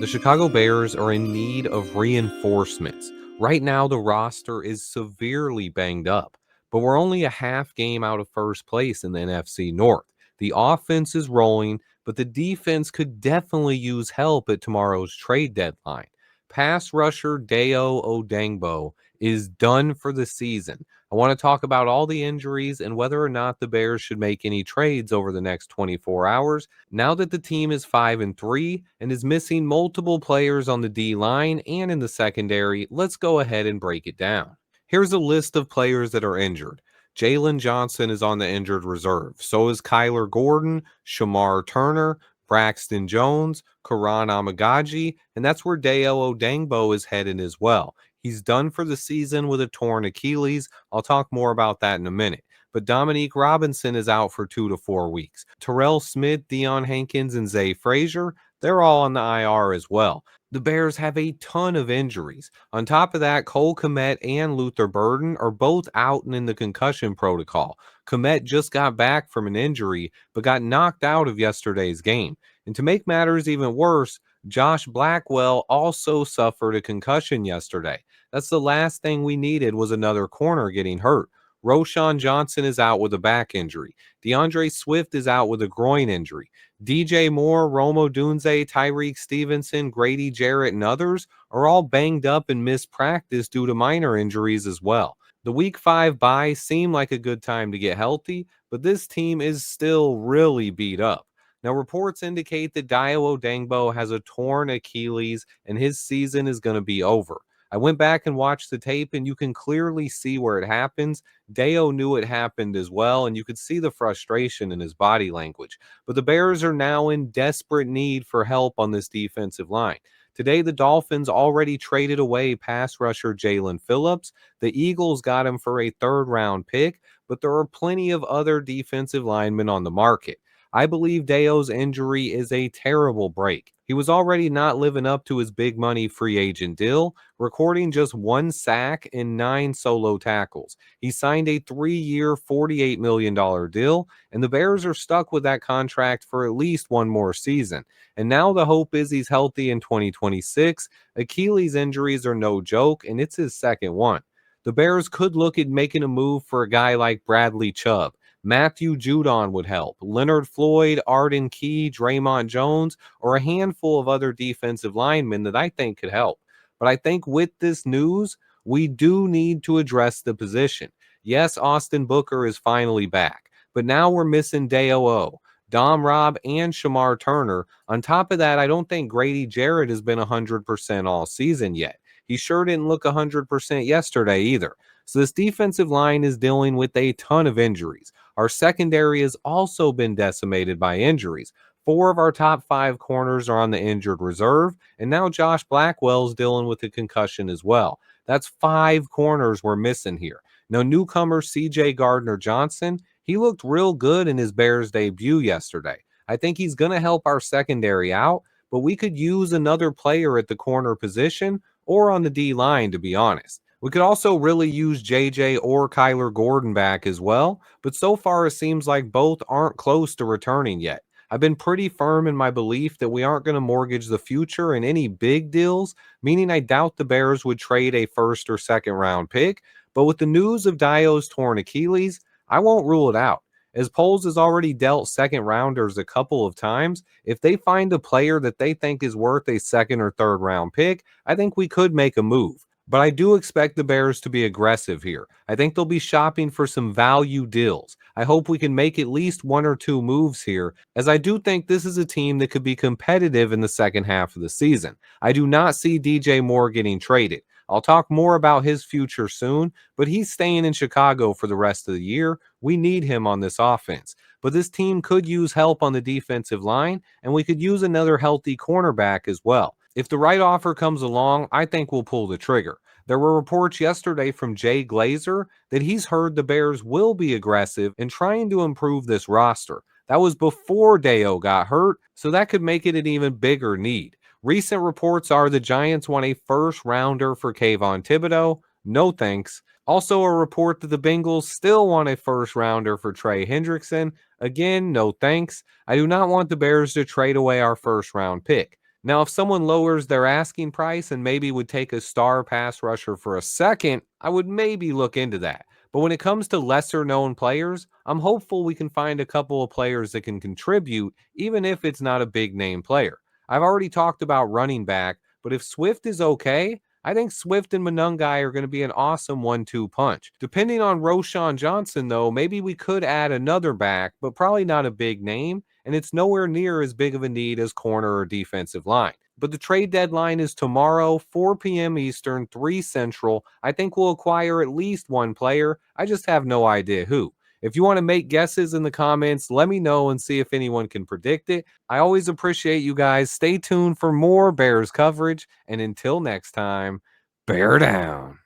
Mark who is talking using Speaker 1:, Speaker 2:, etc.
Speaker 1: The Chicago Bears are in need of reinforcements. Right now, the roster is severely banged up, but we're only a half game out of first place in the NFC North. The offense is rolling, but the defense could definitely use help at tomorrow's trade deadline. Pass rusher Dayo Odeyingbo is done for the season. I want to talk about all the injuries and whether or not the Bears should make any trades over the next 24 hours. Now that the team is 5 and 3 and is missing multiple players on the D line and in the secondary, let's go ahead and break it down. Here's a list of players that are injured. Jalen Johnson is on the injured reserve. So is Kyler Gordon, Shamar Turner, Braxton Jones, Karan Amagaji, and that's where Dayo Odeyingbo is headed as well. He's done for the season with a torn Achilles. I'll talk more about that in a minute. But Dominique Robinson is out for 2 to 4 weeks. Terrell Smith, Deion Hankins, and Zay Frazier, they're all on the IR as well. The Bears have a ton of injuries. On top of that, Cole Kmet and Luther Burden are both out and in the concussion protocol. Kmet just got back from an injury, but got knocked out of yesterday's game. And to make matters even worse, Josh Blackwell also suffered a concussion yesterday. That's the last thing we needed was another corner getting hurt. Roshan Johnson is out with a back injury. DeAndre Swift is out with a groin injury. DJ Moore, Romo Dunze, Tyreek Stevenson, Grady Jarrett, and others are all banged up and missed practice due to minor injuries as well. The Week 5 bye seemed like a good time to get healthy, but this team is still really beat up. Now, reports indicate that Dayo Odeyingbo has a torn Achilles and his season is going to be over. I went back and watched the tape, and you can clearly see where it happens. Dayo knew it happened as well, and you could see the frustration in his body language. But the Bears are now in desperate need for help on this defensive line. Today, the Dolphins already traded away pass rusher Jalen Phillips. The Eagles got him for a third-round pick, but there are plenty of other defensive linemen on the market. I believe Dayo's injury is a terrible break. He was already not living up to his big money free agent deal, recording just 1 sack and 9 solo tackles. He signed a 3-year, $48 million deal, and the Bears are stuck with that contract for at least one more season. And now the hope is he's healthy in 2026. Achilles injuries are no joke, and it's his second one. The Bears could look at making a move for a guy like Bradley Chubb. Matthew Judon would help. Leonard Floyd, Arden Key, Draymond Jones, or a handful of other defensive linemen that I think could help. But I think with this news, we do need to address the position. Yes, Austin Booker is finally back, but now we're missing Dayo, Dom Robb, and Shamar Turner. On top of that, I don't think Grady Jarrett has been 100% all season yet. He sure didn't look 100% yesterday either. So this defensive line is dealing with a ton of injuries. Our secondary has also been decimated by injuries. 4 of our top 5 corners are on the injured reserve, and now Josh Blackwell's dealing with a concussion as well. That's 5 corners we're missing here. Now, newcomer CJ Gardner-Johnson, he looked real good in his Bears debut yesterday. I think he's going to help our secondary out, but we could use another player at the corner position or on the D line, to be honest. We could also really use JJ or Kyler Gordon back as well, but so far it seems like both aren't close to returning yet. I've been pretty firm in my belief that we aren't going to mortgage the future in any big deals, meaning I doubt the Bears would trade a first or second round pick, but with the news of Dayo's torn Achilles, I won't rule it out. As Poles has already dealt second rounders a couple of times, if they find a player that they think is worth a second or third round pick, I think we could make a move. But I do expect the Bears to be aggressive here. I think they'll be shopping for some value deals. I hope we can make at least 1 or 2 moves here, as I do think this is a team that could be competitive in the second half of the season. I do not see DJ Moore getting traded. I'll talk more about his future soon, but he's staying in Chicago for the rest of the year. We need him on this offense. But this team could use help on the defensive line, and we could use another healthy cornerback as well. If the right offer comes along, I think we'll pull the trigger. There were reports yesterday from Jay Glazer that he's heard the Bears will be aggressive in trying to improve this roster. That was before Dayo got hurt, so that could make it an even bigger need. Recent reports are the Giants want a first rounder for Kayvon Thibodeau. No thanks. Also, a report that the Bengals still want a first rounder for Trey Hendrickson. Again, no thanks. I do not want the Bears to trade away our first round pick. Now, if someone lowers their asking price and maybe would take a star pass rusher for a second, I would maybe look into that. But when it comes to lesser known players, I'm hopeful we can find a couple of players that can contribute, even if it's not a big name player. I've already talked about running back, but if Swift is okay, I think Swift and Monungai are going to be an awesome 1-2 punch. Depending on Roshan Johnson, though, maybe we could add another back, but probably not a big name, and it's nowhere near as big of a need as corner or defensive line. But the trade deadline is tomorrow, 4 p.m. Eastern, 3 Central. I think we'll acquire at least one player. I just have no idea who. If you want to make guesses in the comments, let me know and see if anyone can predict it. I always appreciate you guys. Stay tuned for more Bears coverage. And until next time, bear down.